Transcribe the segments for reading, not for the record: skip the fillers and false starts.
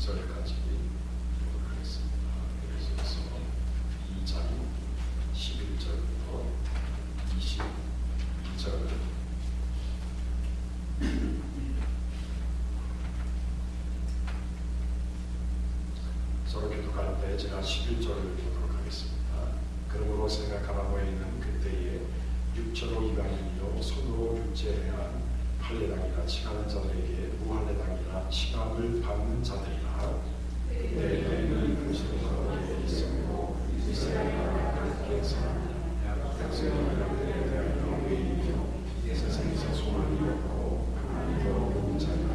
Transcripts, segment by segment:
9절까지 하겠습니다. 그래서 2장 11절부터 22절 서로 교독할 때 제가 11절을 보도록 하겠습니다. 그러므로 생각하라 너희는 그때에 육체로 이방인이요 손으로 육체한 할례당이라 칭하는 자들에게 무할례당이라 칭함을 받는 자들이라 그때 너희는 그리스도로 있었고 이스라엘과 함께 살았느니라 약속의 대하여 너희이며 세상에서 소망이 없고 하나님도 없는 자들이라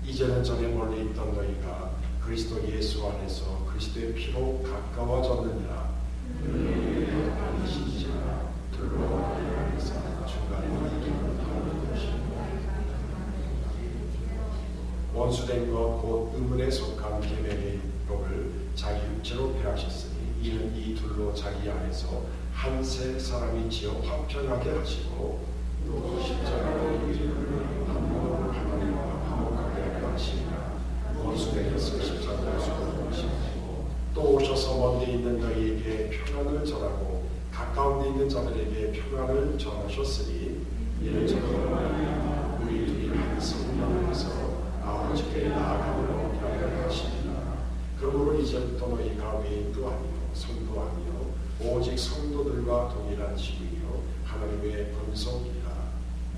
이제는 전에 멀리 있던 너희가 그리스도 예수 안에서 그리스도의 피로 가까워졌느니라 너희의 아니신 자라 둘로 안에서 중간에 이기는 하는 것이고 원수된 것 곧 의문에 속한 계명의 법을 자기 육체로 폐하셨으니 이는 이 둘로 자기 안에서 한 세 사람이 지어 화평하게 하시고 또 십자가로 이름을 한번 하나님과 화목하게 하시니라 원수된 것을 십자가로 수고하시고 또 오셔서 먼데 있는 너희에게 평안을 전하고 가까운 데 있는 자들에게 평안을 전하셨으니 이는 저는 우리 둘이 한 성령 안에서 아버지께 나아가므로 하려 하시니라. 그러므로 이제부터 너희가 외인도 아니요 성도 아니요 오직 성도들과 동일한 지위요 하나님의 권속이라.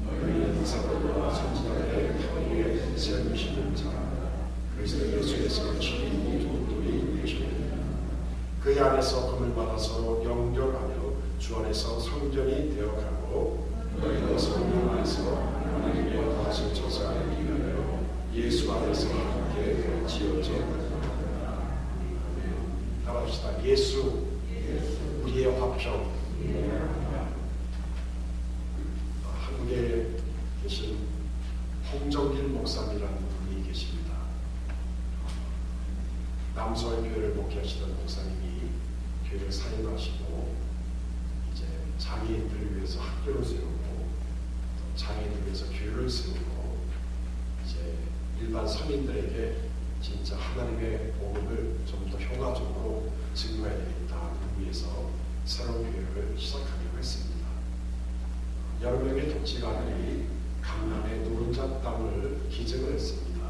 너희는 사도와 선지자들의 편에 세우시는 자라. 그리스도 예수에서 친히 도도히 되시느니라. 그의 안에서 금을 받아서 영결하며 주 안에서 성전이 되어가고 너희도 성령 안에서 하나님의 다신 조상을 이루며 예수 안에서 함께 지어져 따라합시다. 예수 우리의 화평. 한국에 계신 홍정길 목사님이라는 분이 계십니다. 남서교회를 목회하시던 목사님이 교회를 사임하시고 이제 장애인들을 위해서 학교를 세우고 장애인들을 위해서 교회를 세우고 이제 일반 서민들에게 진짜 하나님의 복음을 좀 더 효과적으로 증거해야 되겠다는 의미에서 새로운 교회를 시작하기로 했습니다. 여러 명의 독지가들이 강남의 노른자 땅을 기증을 했습니다.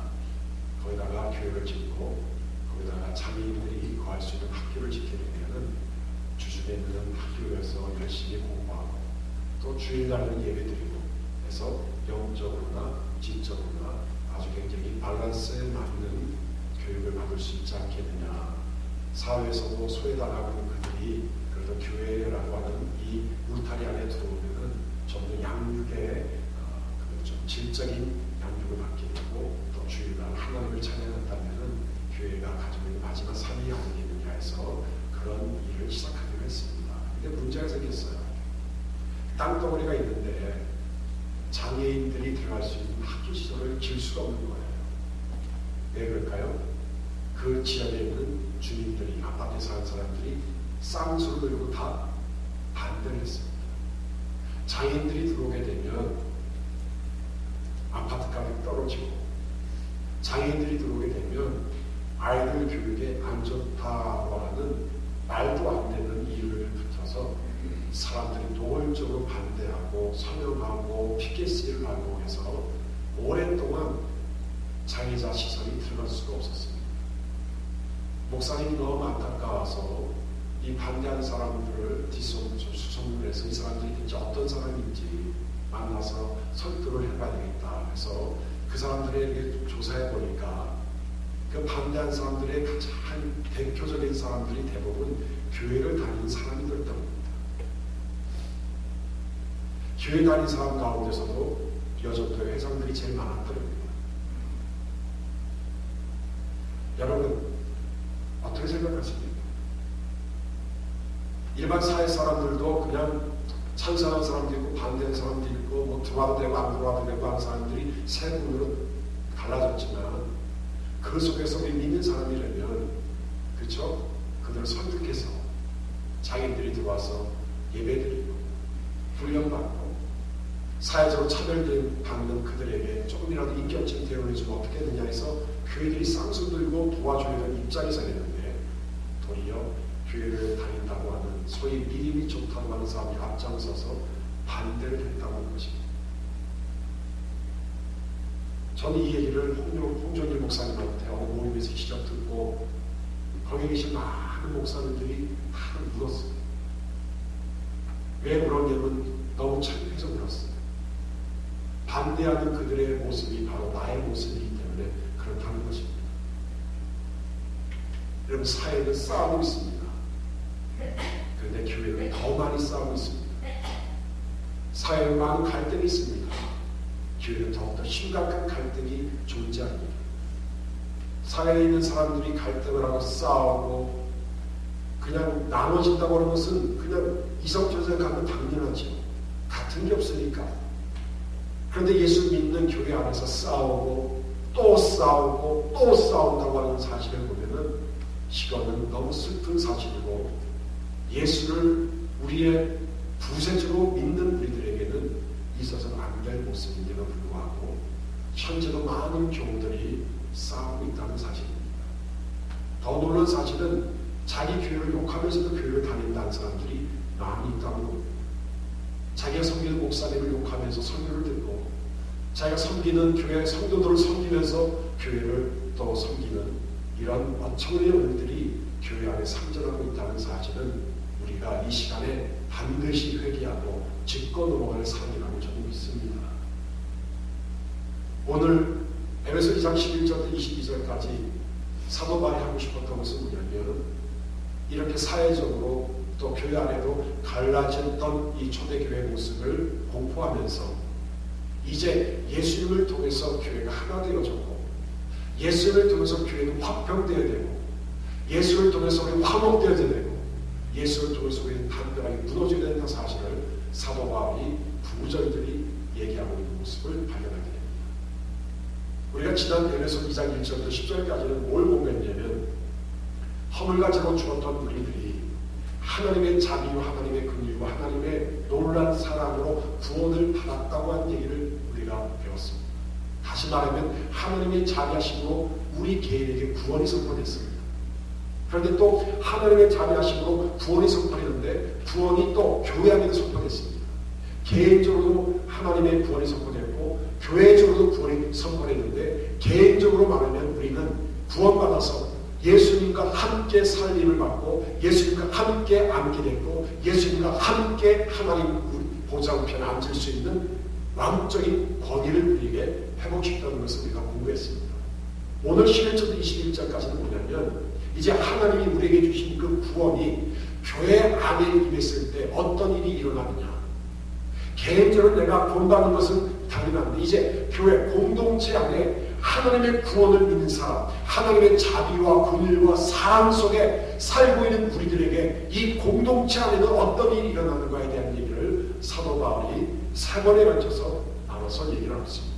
거기다가 교회를 짓고 거기다가 장애인들이 거할 수 있는 학교를 짓게 되면 주중에 있는 학교에서 열심히 공부하고 또 주일날은 예배드리고 해서 영적으로나 지적으로나 아주 굉장히 밸런스에 맞는 교육을 받을 수 있지 않겠느냐. 사회에서도 소외당하는 그들이 그래도 교회라고 하는 이 울타리 안에 들어오면은 좀 더 양육의 좀 질적인 양육을 받게 되고 또 주일날 하나님을 찬양한다면은 교회가 가지고 있는 마지막 삶이 아니겠느냐 해서 그런 일을 시작하기로 했습니다. 근데 문제가 생겼어요. 땅덩어리가 있는데 장애인들이 들어갈 수 있는 학교 시설을 질 수가 없는 거예요. 왜 그럴까요? 그 지역에 있는 주민들이 아파트에 사는 사람들이 쌍수를 들고 다 반대를 했습니다. 장애인들이 들어오게 되면 아파트 가격이 떨어지고 장애인들이 들어오게 되면 아이들 교육에 안 좋다고 하는 말도 안 되는 이유를 붙여서 사람들이 노골적으로 반대하고 서명하고 피켓시를 하고 해서 오랫동안 장애자 시설이 들어갈 수가 없었습니다. 목사님이 너무 안타까워서 이 반대하는 사람들을 수송을 해서 이 사람들이 진짜 어떤 사람인지 만나서 설득을 해봐야 되겠다 해서 그 사람들에게 조사해 보니까 그 반대하는 사람들의 가장 대표적인 사람들이 대부분 교회를 다니는 사람들이었던 겁니다. 교회 다니는 사람 가운데서도 여전도회 회장들이 제일 많았던 겁니다. 여러분 어떻게 생각하십니까? 일반 사회 사람들도 그냥 찬성하는 사람도 있고 반대하는 사람도 있고 뭐 들어와도 되고 안 들어와도 되고 하는 사람들이 세 분으로 갈라졌지만 그 속에서 우리 믿는 사람이라면 그렇죠? 그들을 설득해서 장애인들이 들어와서 예배드리고 훈련받고 사회적으로 차별받는 그들에게 조금이라도 인격적인 대우를 해주면 어떻게 되느냐 해서 교회들이 쌍수 들고 도와줘야 되는 입장에 서 있는데 도리어 교회를 다닌다고 하는 소위 믿음이 좋다고 하는 사람이 앞장서서 반대를 했다고 하는 것입니다. 저는 이 얘기를 홍종일 목사님한테 어느 모임에서 직접 듣고 거기 계신 많은 목사님들이 다 울었어요. 왜 울었냐면 너무 창피해서 울었어요. 반대하는 그들의 모습이 바로 나의 모습이기 때문에 그렇다는 것입니다. 여러분, 사회는 싸우고 있습니다. 그런데 교회는 더 많이 싸우고 있습니다. 사회는 많은 갈등이 있습니다. 교회는 더욱더 심각한 갈등이 존재합니다. 사회에 있는 사람들이 갈등을 하고 싸우고 그냥 나눠진다고 하는 것은 그냥 이성적으로 가면 당연하죠. 같은 게 없으니까. 그런데 예수 믿는 교회 안에서 싸우고 또 싸우고 또 싸운다고 하는 사실을 보면은 이거는 너무 슬픈 사실이고 예수를 우리의 부세주로 믿는 우리들에게는 있어서는 안 될 모습인데도 불구하고 현재도 많은 교우들이 싸우고 있다는 사실입니다. 더 놀라운 사실은 자기 교회를 욕하면서도 교회를 다닌다는 사람들이 많이 있다는 겁니다. 자기가 섬기는 목사님을 욕하면서 설교를 듣고 자기가 섬기는 교회 성도들을 섬기면서 교회를 또 섬기는 이런 어처구니 없는 일들이 교회 안에 상존하고 있다는 사실은 우리가 이 시간에 반드시 회개하고 짚고 넘어갈 사항이라고 저는 믿습니다. 오늘 에베소 2장 11절부터 22절까지 사도 바울이 하고 싶었던 것은 뭐냐면 이렇게 사회적으로 또 교회 안에도 갈라졌던 이 초대교회의 모습을 공포하면서 이제 예수님을 통해서 교회가 하나 되어졌고 예수를 통해서 교회는 화평되어야 되고 예수를 통해서 우리는 화목되어야 되고 예수를 통해서 우리는 단단하게 무너져야 된다는 사실을 사도 바울이 부절들이 얘기하고 있는 모습을 발견하게 됩니다. 우리가 지난 에베소 2장 1절부터 10절까지는 뭘 보겠냐면 허물과제로 죽었던 우리들이 하나님의 자비와 하나님의 긍휼과 하나님의 놀란 사랑으로 구원을 받았다고 하는 얘기를 우리가 배웠습니다. 다시 말하면 하나님의 자비하심으로 우리 개인에게 구원이 선포됐습니다. 그런데 또 하나님의 자비하심으로 구원이 선포되는데 구원이 또 교회 안에도 선포됐습니다. 개인적으로도 하나님의 구원이 선포됐고 교회적으로도 구원이 선포됐는데 개인적으로 말하면 우리는 구원받아서 예수님과 함께 살림을 받고 예수님과 함께 앉게 됐고 예수님과 함께 하나님 보좌우편에 앉을 수 있는 왕적인 권위를 우리에게 회복시켰다는 것을 우리가 공부했습니다. 오늘 11절부터 21절까지는 뭐냐면 이제 하나님이 우리에게 주신 그 구원이 교회 안에 임했을 때 어떤 일이 일어나느냐. 개인적으로 내가 구원받는 것은 당연한데 이제 교회 공동체 안에 하나님의 구원을 믿는 사람, 하나님의 자비와 긍휼과 사랑 속에 살고 있는 우리들에게 이 공동체 안에는 어떤 일이 일어나는가에 대한 얘기를 사도 바울이 세 번에 걸쳐서 나눠서 얘기를 하고 있습니다.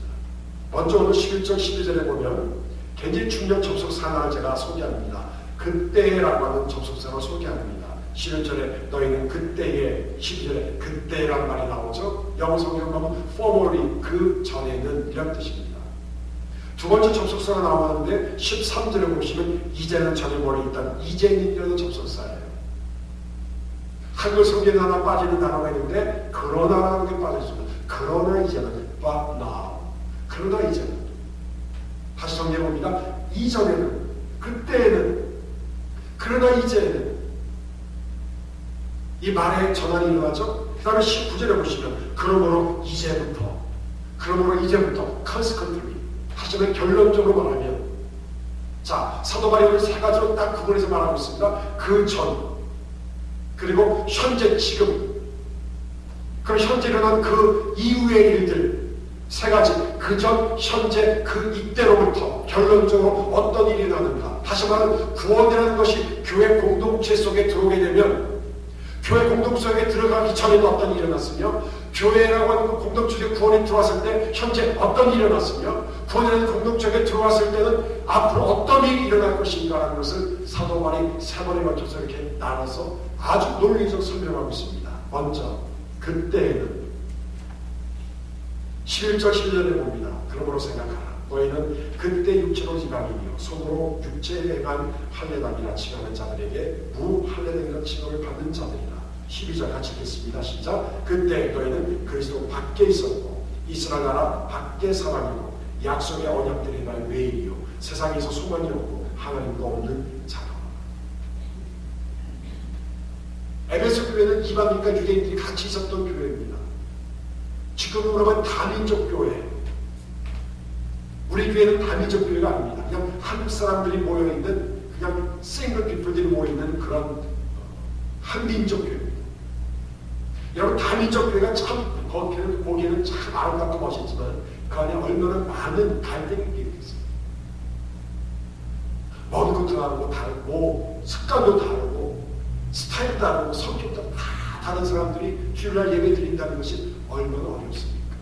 먼저 오늘 11절 12절에 보면 굉장히 중요한 접속사 하나를 제가 소개합니다. 그때라고 하는 접속사를 소개합니다. 11절에 너희는 그때에 12절에 그때란 말이 나오죠. 영어 성경 보면 formerly 그 전에는 이런 뜻입니다. 두 번째 접속사가 나오는데 13절에 보시면 이제는 전에 멀리 있던 이제는이라는 접속사예요. 한글 성경에 하나 빠지는 단어가 있는데 그러나라는 게 빠져있습니다. 그러나 이제는 but now 그러나 이제는 다시 정리해 봅니다. 이전에는 그때에는 그러나 이제는 이 말의 전환이 일어나죠. 그 다음에 19절에 보시면 그러므로 이제부터 consequently 하지만 결론적으로 말하면 자 사도 바울이 세 가지로 딱 구분해서 말하고 있습니다. 그 전 그리고 현재 지금 그럼 현재 일어난 그 이후의 일들 세 가지 그 전 현재 그 이때로부터 결론적으로 어떤 일이 일어나는가. 다시 말하면 구원이라는 것이 교회 공동체 속에 들어오게 되면 교회 공동체 속에 들어가기 전에도 어떤 일이 일어났으며 교회라고 하는 그 공동체 속에 구원이 들어왔을 때 현재 어떤 일이 일어났으며 구원이라는 공동체 속에 들어왔을 때는 앞으로 어떤 일이 일어날 것인가라는 것을 사도 바울이 세 번에 걸쳐서 이렇게 나눠서 아주 논리적 설명하고 있습니다. 먼저 그때에는 11절 12절에 봅니다. 그러므로 생각하라. 너희는 그때 육체로 지방이며 손으로 육체에 행한 할례당이라 칭하는 자들에게 무할례당이라 칭함을 받는 자들이라. 12절 같이 읽겠습니다. 시작. 그때 너희는 그리스도 밖에 있었고 이스라엘 나라 밖에 사람이고 약속의 언약들의 날 외인이요 세상에서 소망이 없고 하나님도 없는 자라. 에베소 교회는 이방인과 유대인들이 같이 있었던 교회입니다. 지금으로 보면 다민족 교회. 우리 교회는 다민족 교회가 아닙니다. 그냥 한국 사람들이 모여있는 그냥 싱글 피플들이 모여있는 그런 한민족 교회입니다. 여러분 다민족 교회가 참 보기에는 참 아름답고 멋있지만 그 안에 얼마나 많은 갈등이 있겠어요. 먹는 것도 다르고 다르고 습관도 다르고 스타일도 다르고 성격도 다 다른 사람들이 주일날 예배 드린다는 것이 얼마나 어렵습니까?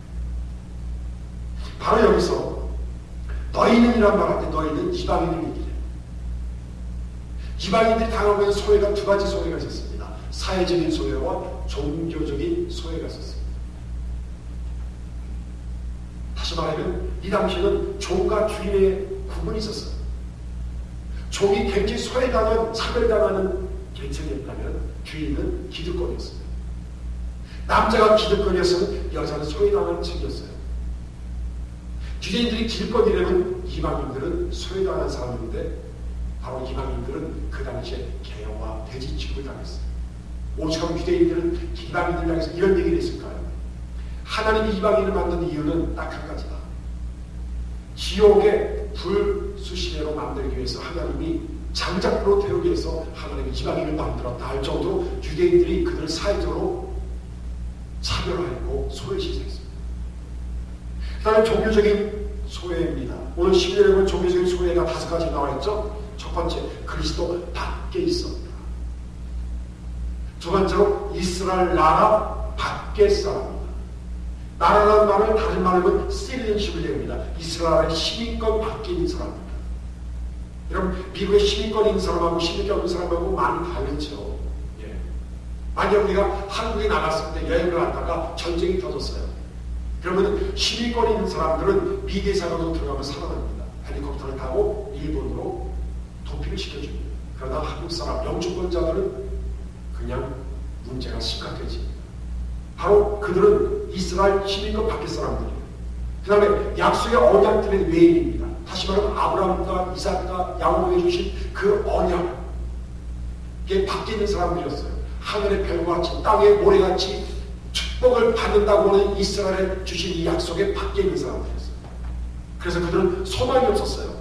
바로 여기서 너희는 이란 말할 때 너희는 이방인을 얘기해요. 이방인들이 당하고 있는 소외가 두 가지 소외가 있었습니다. 사회적인 소외와 종교적인 소외가 있었습니다. 다시 말하면 이 당시에는 종과 주인의 구분이 있었어요. 종이 굉장히 소외당한 차별당하는 계층이었다면 주인은 기득권이었습니다. 남자가 기득권이었으면 여자는 소외당하는 층이었어요. 유대인들이 기득권이라면 이방인들은 소외당한 사람인데 바로 이방인들은 그 당시에 개와 돼지 취급을 당했어요. 오죽하면 유대인들은 이방인들 향해서 이런 얘기를 했을까요? 하나님이 이방인을 만든 이유는 딱 한 가지다. 지옥의 불수시대로 만들기 위해서 하나님이 장작으로 태우기 위해서 하나님이 이방인을 만들었다 할 정도로 유대인들이 그들을 사회적으로 차별화했고 소외시켰습니다. 그 다음에 종교적인 소외입니다. 오늘 11절에 보면 종교적인 소외가 5가지 나와있죠. 첫 번째, 그리스도 밖에 있었다. 두 번째로 이스라엘 나라 밖에 사람입니다. 나라라는 말을 다른 말로 시리언십을 얘기합니다. 이스라엘의 시민권 밖에 있는 사람입니다. 여러분 미국의 시민권이 있는 사람하고 시민권 없는 사람하고 많이 다르죠. 예. 만약 우리가 한국에 나갔을 때 여행을 하다가 전쟁이 터졌어요. 그러면 시민권이 있는 사람들은 미대사관으로 들어가면 살아납니다. 헬리콥터를 타고 일본으로 도피를 시켜줍니다. 그러나 한국 사람 영주권자들은 그냥 문제가 심각해집니다. 바로 그들은 이스라엘 시민권 밖의 사람들이에요. 그 다음에 약속의 언약들의 외인입니다. 다시 말하면 아브라함과 이삭과 야곱에게 주신 그 언약에 밖에 있는 사람들이었어요. 하늘의 별과 같이 땅의 모래같이 축복을 받는다고 하는 이스라엘에 주신 이 약속에 밖에 있는 사람들이었어요. 그래서 그들은 소망이 없었어요.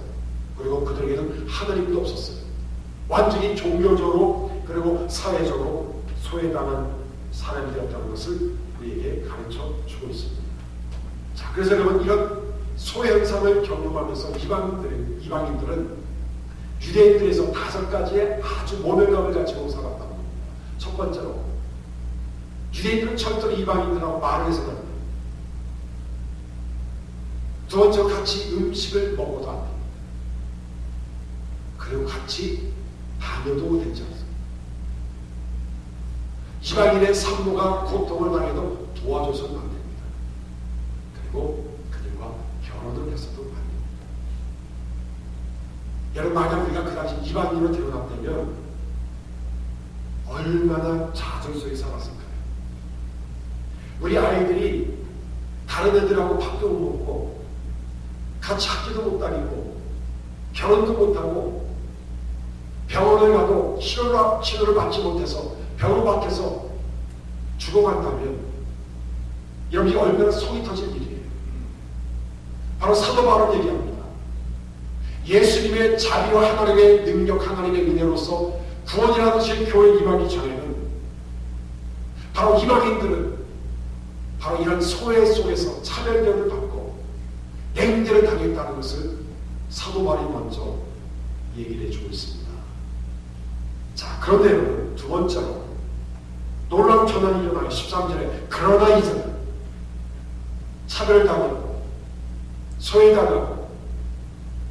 그리고 그들에게는 하나님도 없었어요. 완전히 종교적으로 그리고 사회적으로 소외당한 사람들이었다는 것을 우리에게 가르쳐 주고 있습니다. 자, 그래서 여러분 이런 소외 현상을 경험하면서 이방인들은 유대인들에서 5가지의 아주 모멸감을 가지고 살았다고 합니다. 첫 번째로 유대인들은 철저히 이방인들하고 말을 해서 합니다. 두 번째로 같이 음식을 먹어도 안 됩니다. 그리고 같이 다녀도 되지 않습니다. 이방인의 산모가 고통을 당해도 도와줘서는 안 됩니다. 그리고 그들과 결혼을 해서도 안 됩니다. 여러분 만약 우리가 그 당시 이방인으로 태어났다면 얼마나 자존 속에 살았을까요? 우리 아이들이 다른 애들하고 밥도 못 먹고 같이 학교도 못 다니고 결혼도 못하고 병원을 가도 치료를 받지 못해서 병원 밖에서 죽어간다면 여러분 이 얼마나 속이 터질 일이에요. 바로 사도 바울은 얘기합니다. 예수님의 자비와 하나님의 능력, 하나님의 은혜로서 구원이라는 것이 교회 임하기 전에는 바로 이방인들은 바로 이런 소외 속에서 차별대우를 받고 냉대를 당했다는 것을 사도 바울이 먼저 얘기를 해주고 있습니다. 자, 그런데 두 번째로 놀라운 전환이 일어나요. 13절에 그러나 이제는 차별당하고 소외당하고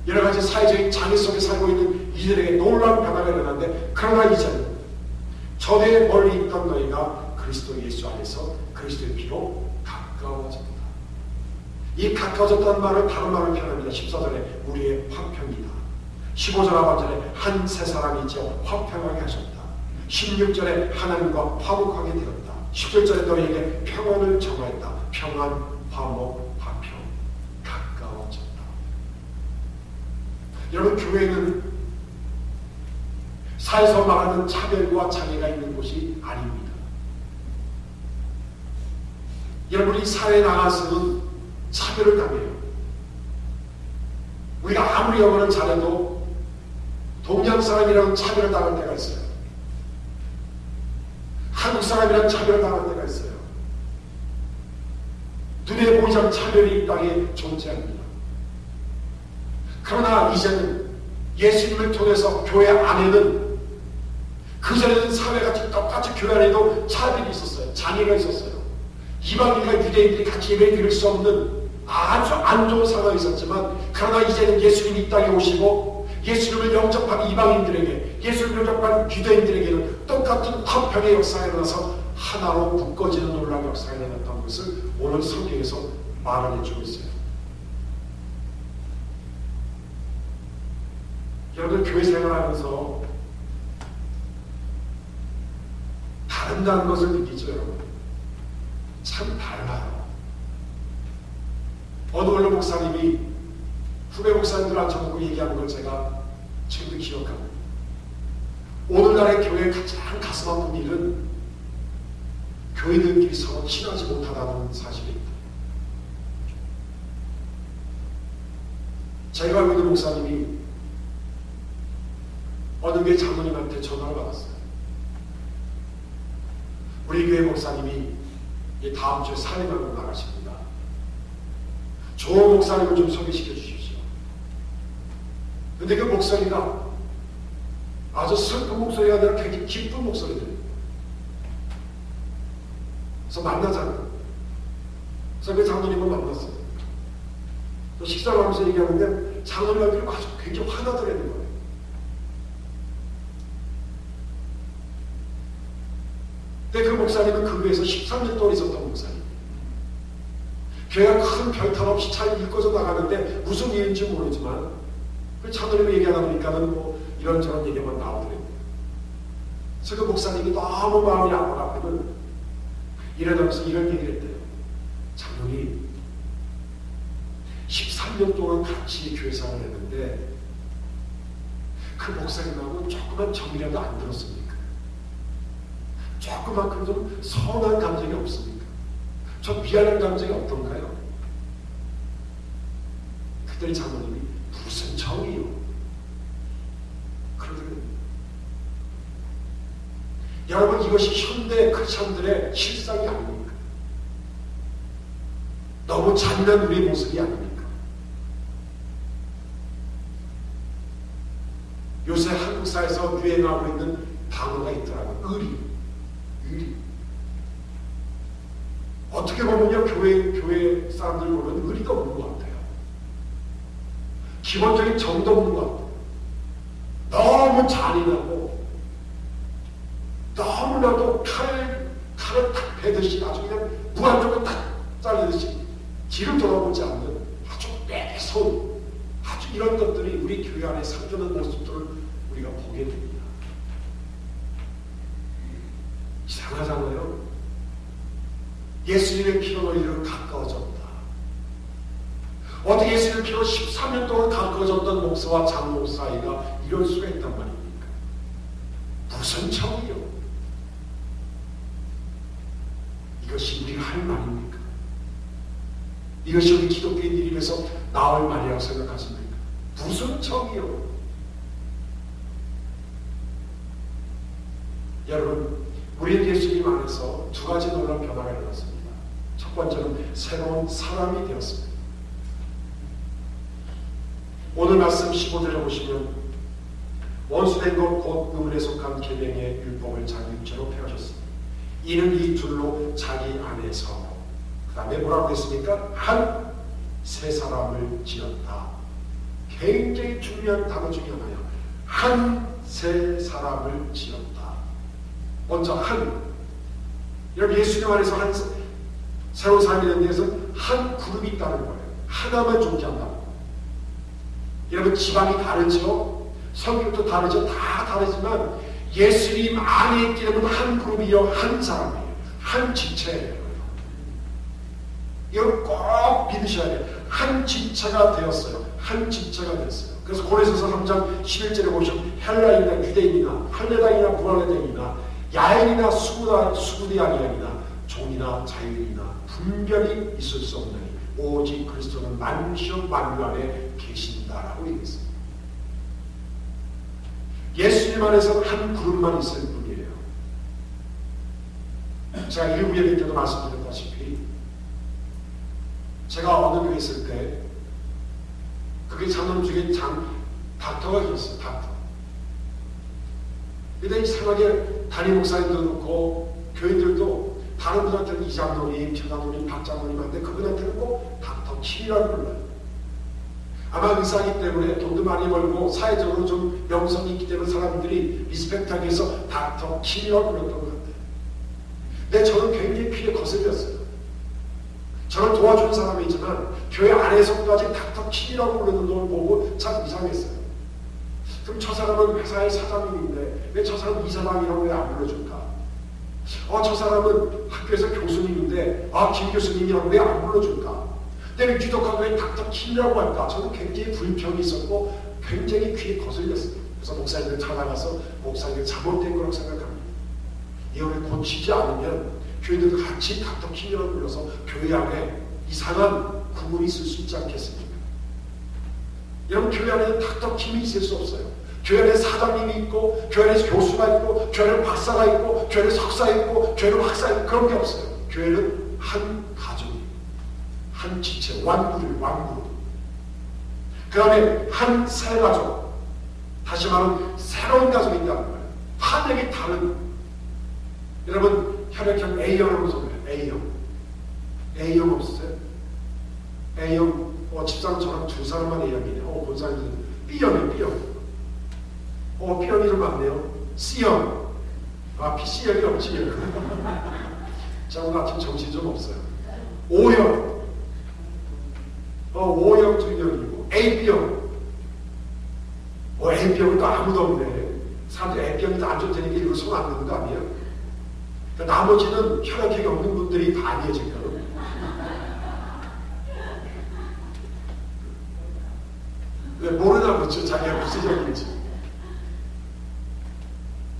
여러가지 사회적인 장애 속에 살고 있는 이들에게 놀라운 변화가 일어나는데 그러나 이제는 전에 멀리 있던 너희가 그리스도 예수 안에서 그리스도의 피로 가까워졌다. 이 가까워졌다는 말을 다른 말을 표현합니다. 14절에 우리의 화평이다. 15절 하반절에 한 세 사람이 있죠. 화평하게 하셨다. 16절에 하나님과 화목하게 되었다. 17절에 너희에게 평안을 정하였다. 평안, 화목, 화평, 가까워졌다. 여러분, 교회는 사회에서 말하는 차별과 장애가 있는 곳이 아닙니다. 여러분이 사회에 나가서는 차별을 당해요. 우리가 아무리 영어를 잘해도 동양 사람이라는 차별을 당할 때가 있어요. 한국 사람이라는 차별을 당할 때가 있어요. 눈에 보이지 않는 차별이 이 땅에 존재합니다. 그러나 이제는 예수님을 통해서 교회 안에는, 그전에는 사회같이 똑같이 교회 안에도 차별이 있었어요. 장애가 있었어요. 이방인과 유대인들이 같이 예배 드릴 수 없는 아주 안 좋은 상황이 있었지만, 그러나 이제는 예수님이 이 땅에 오시고 예수님을 영접한 이방인들에게, 예수님을 영접한 유대인들에게는 똑같은 화평의 역사가 일어나서 하나로 묶어지는 놀라운 역사가 일어났다는 것을 오늘 성경에서 말을 해주고 있어요. 여러분, 교회 생활하면서 다른다는 것을 느끼죠, 여러분. 참 달라요. 어느 원로 목사님이 후배 목사님들 앉혀놓고 얘기하는 걸 제가 지금도 기억합니다. 오늘날의 교회의 가장 가슴 아픈 일은 교인들끼리 서로 친하지 못하다는 사실입니다. 제가 알고 있는 목사님이 어느 교회 장로님한테 전화를 받았어요. 우리 교회 목사님이 다음 주에 사회만으로 나가십니다. 좋은 목사님을 좀 소개시켜 주십시오. 근데 그 목소리가 아주 슬픈 목소리가 아니라 굉장히 기쁜 목소리들이에요. 그래서 만나자고요. 그래서 그 장로님을 만났어요. 또 식사를 하면서 얘기하는데 장로님한테 아주 굉장히 화나더라는 거예요. 근데 그 목사님은 그 교회에서 13년 동안 있었던 목사님. 교회가 큰 별탈 없이 잘 이끌어져 나가는데 무슨 일인지 모르지만 그 장로님이 얘기하다 보니까는 뭐 이런저런 얘기만 나오더라고요. 그래서 그 목사님이 너무 마음이 아파가지고 이러면서 이런 얘기를 했대요. 장로님, 13년 동안 같이 교회 생활을 했는데 그 목사님하고 조그만 정이라도 안 들었습니까? 조그만큼 좀 서운한 감정이 없습니까? 저 미안한 감정이 어떤가요? 그랬더니 장로님이 무슨 정이요? 그러더니 여러분, 이것이 현대 크리스천들의 실상이 아닙니까? 너무 잔인한 우리의 모습이 아닙니까? 요새 한국 사회에서 유행하고 있는 단어가 있더라고요. 의리. 어떻게 보면요, 교회 사람들 보면 의리가 없는 것 같아요. 기본적인 정도 없는 것 같아요. 너무 잔인하고 너무나도 칼을 탁 베듯이 아주 그냥 무한적으로 탁 자르듯이 뒤를 돌아보지 않는 아주 매서운, 아주 이런 것들이 우리 교회 안에 상존하는 모습들을 우리가 보게 됩니다. 이상하잖아요. 예수님의 피로 너희들은 가까워졌다. 어떻게 예수님의 피로 13년 동안 가까워졌던 목사와 장로 사이가 이럴 수가 있단 말입니까? 무슨 정이요? 이것이 우리가 할 말입니까? 이것이 우리 기독교인들이 입에서 나올 말이라고 생각하십니까? 무슨 정이요? 여러분, 우리 예수님 안에서 두 가지 놀라운 변화가 일어났습니다. 첫 번째는 새로운 사람이 되었습니다. 오늘 말씀 15절에 보시면 원수된 것 곧 의문에 속한 계명의 율법을 자기 육체로 폐하셨습니다. 이는 이 둘로 자기 안에서, 그 다음에 뭐라고 했습니까? 한 새 사람을 지었다. 굉장히 중요한 단어 중에 하나예요. 한 새 사람을 지었다. 먼저 한, 여러분, 예수님 안에서 한 새로운 사람이 된 데에서 한 그룹이 있다는 거예요. 하나만 존재한다고. 여러분 지방이 다르죠? 성격도 다르죠? 다 다르지만 예수님 안에 있기 때문에 한 그룹이요, 한 사람이에요. 한 지체예요. 이걸 꼭 믿으셔야 돼요. 한 지체가 되었어요. 한 지체가 되었어요. 그래서 고린도서 3장 11절에 보시면 헬라인이나 유대인이나 할례당이나 무할례당이나 야인이나 수구대아니나 종이나 자유인이나 분별이 있을 수 없느니 오직 그리스도는 만시오 만유 안에 계신다라고 얘기했습니다. 예수님 안에서는 한 그룹만 있을 뿐이에요. 제가 일부 예배 때도 말씀드렸다시피 제가 어느 교회 있을 때 그게 장로님 중에 닥터가 계셨어요. 닥터. 근데 이상하게 담임 목사님도 그렇고 교인들도 다른 분한테는 이장로님, 최장로님, 박장로님한테 그분한테는 꼭 닥터 킴이라고 불러요. 아마 의사이기 때문에 돈도 많이 벌고 사회적으로 좀 명성이 있기 때문에 사람들이 리스펙트하기 위해서 닥터 킴이라고 불렀던 것 같아요. 근데 저는 굉장히 귀에 거슬렸어요. 저를 도와준 사람이지만 교회 안에서까지 닥터 킴이라고 부르는 걸 보고 참 이상했어요. 그럼 저 사람은 회사의 사장님인데 왜 저 사람은 이사장이라고 왜 안 불러줄까? 저 사람은 학교에서 교수님인데 김 교수님이라고 왜 안 불러줄까? 근데 왜 유독하게 왜 닥터 킴이라고 할까? 저는 굉장히 불평이 있었고 굉장히 귀에 거슬렸어요. 그래서 목사님들 찾아가서 목사님들 잘못된 거라고 생각합니다. 이거를 고치지 않으면 교회들도 같이 닥터 킴이라고 불러서 교회 안에 이상한 구분이 있을 수 있지 않겠습니까? 여러분 교회 안에는 닥터 킴이 있을 수 없어요. 교회 안에 사장님이 있고 교회 안에 교수가 있고 교회 안에 박사가 있고 교회 안에 석사 있고 교회 안에 학사 있고 그런 게 없어요. 교회는 한 가족이에요. 한 지체, 완그룹. 그 안에 한 새 가족, 다시 말하면 새로운 가족이 있다는 거예요. 환역이 다른. 여러분 혈액형 A형으로 소개해요. A형 없으세요? A형 집사람 저랑 두 사람만 A형이네요. 본사님들은 B형이에요. B형이 좀 많네요. C형. BC형이 없지. 자, 오늘 아침 정신 좀 없어요. O형. O형 두 명이고 AB형. AB형은 또 아무도 없네. 사람들이 AB형이 다 안 좋다니까 이거 손 안 넣는 거 아니에요? 그러니까 나머지는 혈액형이 없는 분들이 다 아니에요, 지금. 왜 모르나 보죠, 자기가 무슨 적인지.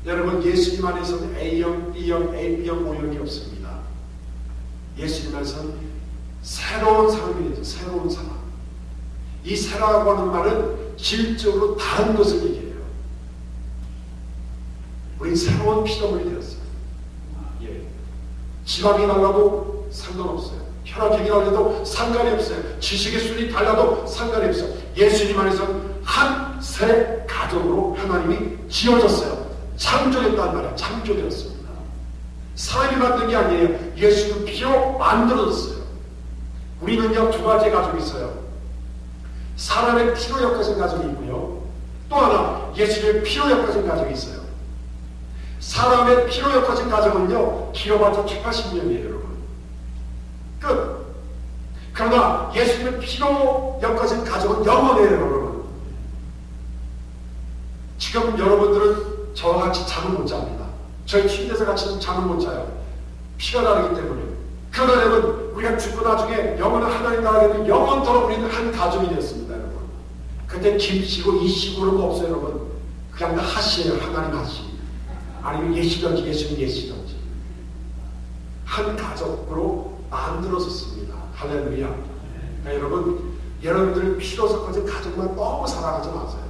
여러분 예수님 안에서는 A형, B형, AB형, O형이 없습니다. 예수님 안에서는 새로운 사람이 되죠. 새로운 사람. 이 새라고 하는 말은 질적으로 다른 것을 얘기해요. 우린 새로운 피조물이 되었어요. 지방이 달라도 상관없어요. 혈압이 달라도 상관이 없어요. 지식의 수준이 달라도 상관이 없어요. 예수님 안에서는 한 새 가족으로 하나님이 지어졌어요. 창조됐다는 말이에요. 창조되었습니다. 사람이 만든 게 아니에요. 예수는 피로 만들어졌어요. 우리는요 두 가지의 가족이 있어요. 사람의 피로 엮어진 가족이 있고요. 또 하나 예수님의 피로 엮어진 가족이 있어요. 사람의 피로 엮어진 가족은요 길어봤자 80년이에요 여러분. 끝. 그러나 예수님의 피로 엮어진 가족은 영원해요 여러분. 지금 여러분들은 저와 같이 잠을 못 잡니다. 저희 침대에서 같이 잠을 못 자요. 피가 다르기 때문에. 그러나 여러분 우리가 죽고 나중에 영원한 하나님 나라에 되면 영원토록 우리는 한 가족이 되었습니다 여러분. 그때 김씨고 이씨고 그런 거 없어요 여러분. 그냥 다 하시예요. 하나님 하시. 아니면 예시든지 예수님 예시든지 한 가족으로 만들어졌습니다. 할렐루야. 그러니까 여러분 여러분들 피로 섞어진 가족만 너무 사랑하지 마세요.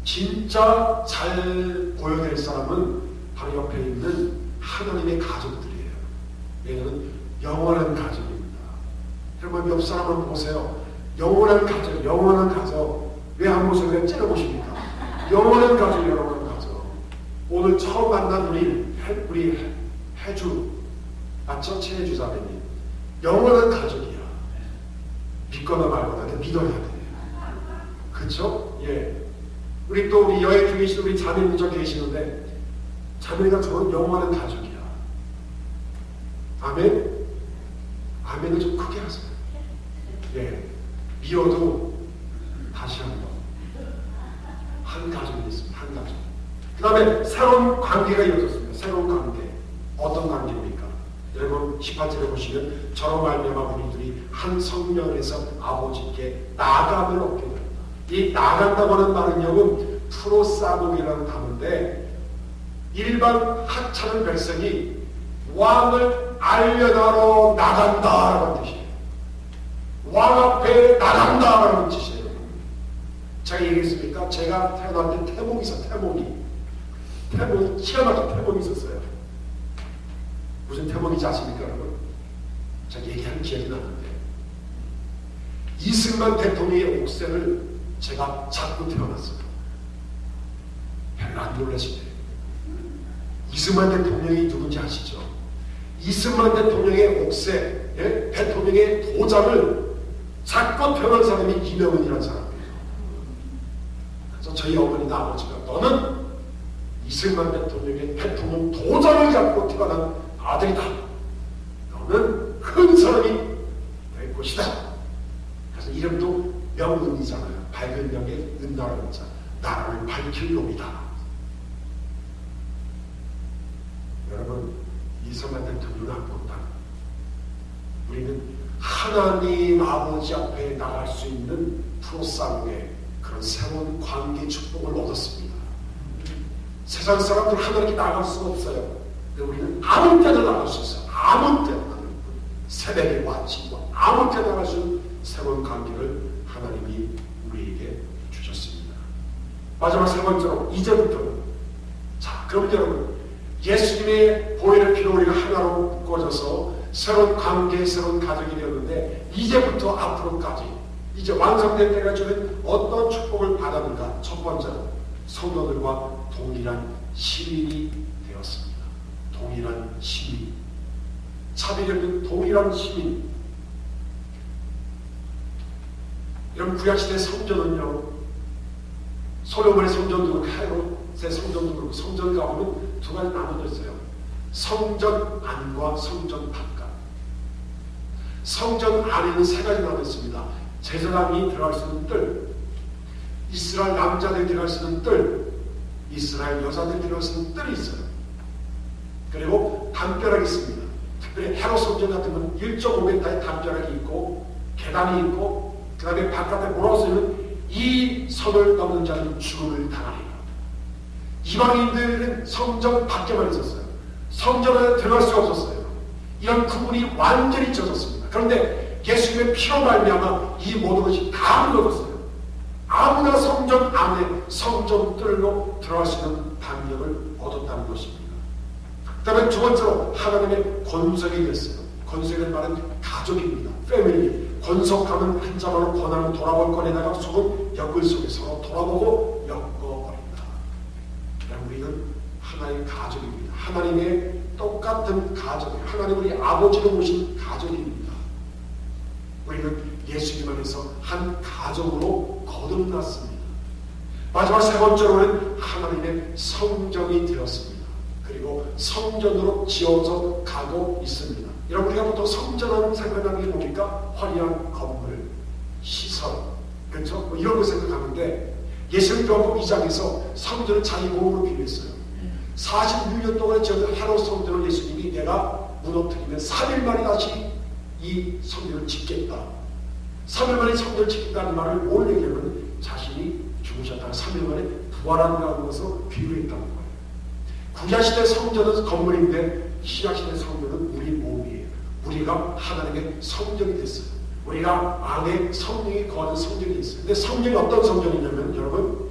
진짜 잘 보여낼 사람은 바로 옆에 있는 하나님의 가족들이에요. 얘는 영원한 가족입니다. 여러분 옆 사람을 보세요. 영원한 가족, 영원한 가족. 왜 안 보세요? 왜 째려보십니까? 영원한 가족, 영원한 가족. 오늘 처음 만난 우리 해주, 맞죠? 최혜주 자매님. 영원한 가족이야. 믿거나 말거나 믿어야 돼. 그쵸? 예. 우리 또 우리 여행 중에 계신 우리 자매님들 계시는데 자매가 저는 영원한 가족이야. 아멘? 아멘을 좀 크게 하세요. 예, 미워도 다시 한 가족이 있습니다. 한 가족. 그 다음에 새로운 관계가 이어졌습니다. 새로운 관계. 어떤 관계입니까? 여러분 18절에 보시면 저로 말미암아 우리들이 한 성령에서 아버지께 나감을 얻게 된다. 이 나간다고 하는 말은요, 프로사복이라는 단어인데 일반 하찮은 백성이 왕을 알려다로 나간다라는 뜻이에요. 왕 앞에 나간다라는 뜻이에요. 제가 얘기했습니까? 제가 태어날 때 태몽이 있어. 태몽이 희한하게 태몽이 있었어요. 무슨 태몽인지 아십니까, 여러분? 제가 얘기하는 기억이 나는데 이승만 대통령의 옥새를 제가 잡고 태어났어요. 별로 안 놀라시네요. 이승만 대통령이 누군지 아시죠? 이승만 대통령의 옥새, 예? 대통령의 도장을 잡고 태어난 사람이 이명은이라는 사람이에요. 그래서 저희 어머니나 아버지가 너는 이승만 대통령의 대통령 도장을 잡고 태어난 아들이다. 너는 큰 사람이 될 것이다. 그래서 이름도 명은이잖아요. 밝은 명의 은나라는 자, 나라를 밝힐 놈이다. 여러분, 이승만 대통령은 안 본다. 우리는 하나님 아버지 앞에 나갈 수 있는 프로사무의 그런 새로운 관계 축복을 얻었습니다. 세상 사람들 하나님께 나갈 수가 없어요. 우리는 아무 때나 나갈 수 있어요. 아무 때나. 새벽에 아침과 아무 때나 나갈 수 있는 새로운 관계를 하나님이 우리에게 주셨습니다. 마지막 세 번째로 이제부터는, 자, 그럼 여러분, 예수님의 보혈의 피로 우리가 하나로 묶어져서 새로운 관계, 새로운 가족이 되었는데 이제부터 앞으로까지 이제 완성될 때가 주는 어떤 축복을 받았는가? 첫 번째로 성도들과 동일한 시민이 되었습니다. 동일한 시민. 차별이 없는 동일한 시민. 이런 구약시대 성전은요, 솔로몬의 성전도 그렇고 헤롯의 성전도 그렇고 성전 가보면 두 가지 나눠져 있어요. 성전 안과 성전 바깥. 성전 안에는 세 가지 나눠 있습니다. 제사장이 들어갈 수 있는 뜰, 이스라엘 남자들이 들어갈 수 있는 뜰, 이스라엘 여자들이 들어갈 수 있는 뜰이 있어요. 그리고 담벼락이 있습니다. 특별히 헤롯 성전 같은 건 1.5m의 담벼락이 있고 계단이 있고 그 다음에 바깥에 뭐라고 쓰면 이 선을 넘는 자는 죽음을 당하리라. 이방인들은 성전 밖에만 있었어요. 성전 안에 들어갈 수가 없었어요. 이런 구분이 완전히 젖었습니다. 그런데 예수님의 피로 말미암아 이 모든 것이 다 무너졌어요. 아무나 성전 안에 성전 뜰로 들어갈 수 있는 방법을 얻었다는 것입니다. 그 다음에 두 번째로 하나님의 권속이 됐어요. 권속이라는 말은 가족입니다. 패밀리. 권속하면 한자말로 권하는 돌아볼 거리다가 속은 엮을 속에 서로 돌아보고 엮어버린다. 우리는 하나의 가족입니다. 하나님의 똑같은 가족, 하나님 우리 아버지로 모신 가족입니다. 우리는 예수님 안에서 한 가족으로 거듭났습니다. 마지막 세 번째로는 하나님의 성전이 되었습니다. 그리고 성전으로 지어져 가고 있습니다. 여러분, 우리가 보통 성전하면 생각나는 게 뭡니까? 화려한 건물, 시설, 그렇죠? 뭐 이런 거 생각하는데 예수님 요한복음 2장에서 성전을 자기 몸으로 비유했어요. 46년 동안 지어진 헤롯 성전을 예수님이 내가 무너뜨리면 3일 만에 다시 이 성전을 짓겠다. 3일 만에 성전을 짓겠다는 말을 뭘 얘기하면 자신이 죽으셨다가 3일 만에 부활한다는 것을 비유했다는 거예요. 구약시대 성전은 건물인데 신약시대 성전은 우리 몸이에요. 우리가 하나님의 성전이 됐어요. 우리가 안에 성령이 거하는 성전이 있어요. 근데 성전이 어떤 성전이냐면 여러분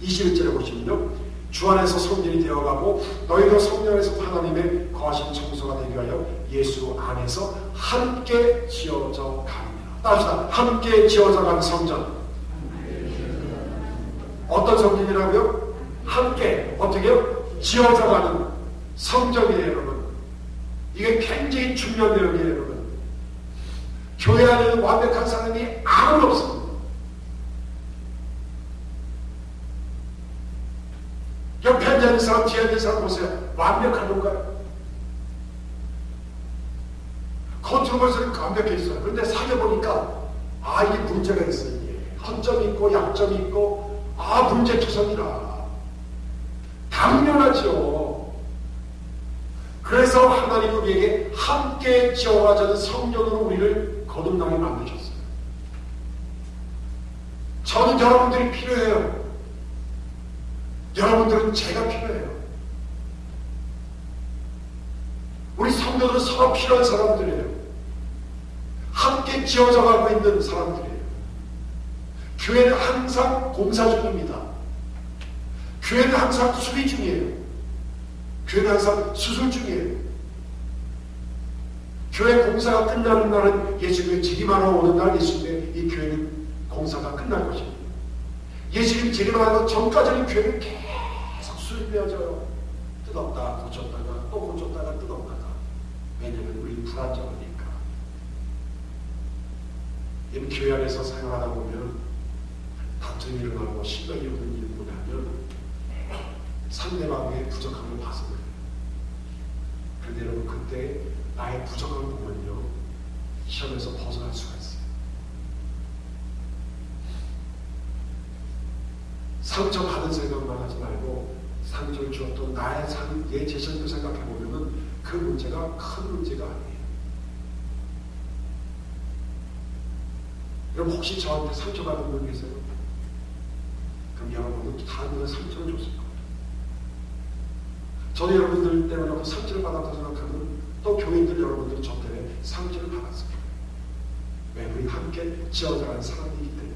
21절에 보시면요, 주 안에서 성전이 되어가고 너희도 성령 안에서 하나님의 거하신 청소가 되기 위하여 예수 안에서 함께 지어져 가느니라. 따라합시다. 함께 지어져 가는 성전. 어떤 성전이라고요? 함께 어떻게요? 지어져 가는 성전이에요, 여러분. 이게 굉장히 중요한 내용이에요, 여러분. 교회 안에는 완벽한 사람이 아무도 없습니다. 옆에 앉아있는 사람, 뒤에 앉아있는 사람 보세요. 완벽한 건가요? 겉으로 볼수록 완벽해 있어요. 그런데 사귀어보니까 이게 문제가 있어. 이게 허점이 있고 약점이 있고 문제투성이라. 당연하죠. 그래서 하나님 우리에게 함께 지어가자는 성령으로 우리를 거듭나게 만드셨어요. 저는 여러분들이 필요해요. 여러분들은 제가 필요해요. 우리 성도들은 서로 필요한 사람들이에요. 함께 지어져 가고 있는 사람들이에요. 교회는 항상 공사 중입니다. 교회는 항상 수리 중이에요. 교회는 항상 수술 중이에요. 교회 공사가 끝나는 날은 예수님의 재림하러 오는 날, 예수님의 이 교회는 공사가 끝날 것입니다. 예수님 재림하는 전까지는 교회는 계속 수리되어져요. 뜯었다가 고쳤다가 또 고쳤다가 뜯었다가. 왜냐하면 우리는 불안정하니까. 이 교회 안에서 생활하다 보면 다툼이 일어나고 신경이 오는 일이 뭐냐면 상대방의 부족함을 봐서 그래요. 그런데 여러분, 그때 나의 부족함을 보면요, 시험에서 벗어날 수가 있어요. 상처받은 생각만 하지 말고 상처를 주었던 내 자신을 생각해보면 그 문제가 큰 문제가 아니에요. 여러분, 혹시 저한테 상처받은 분 계세요? 그럼 여러분은 다른 상처를 줬을 겁니다. 저는 여러분들 때문에 상처를 받았다고 생각하면 또 교인들 여러분들은 저 때문에 상처를 받았을 거예요. 왜? 우리 함께 지어져가는 사람이기 때문에.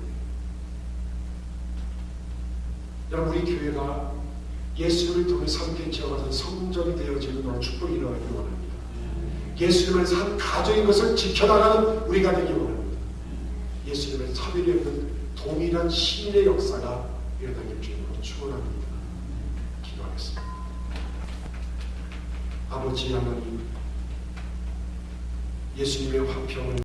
여러분, 우리 교회가 예수님을 통해서 함께 지어가서 성전이 되어지는 그런 축복이 일어나기 원합니다. 예수님을 산 가족인 것을 지켜나가는 우리가 되기 원합니다. 예수님의 차별이 없는 동일한 시민의 역사가 일어나길 주님으로 축원합니다. 기도하겠습니다. 아버지 하나님, 예수님의 화평을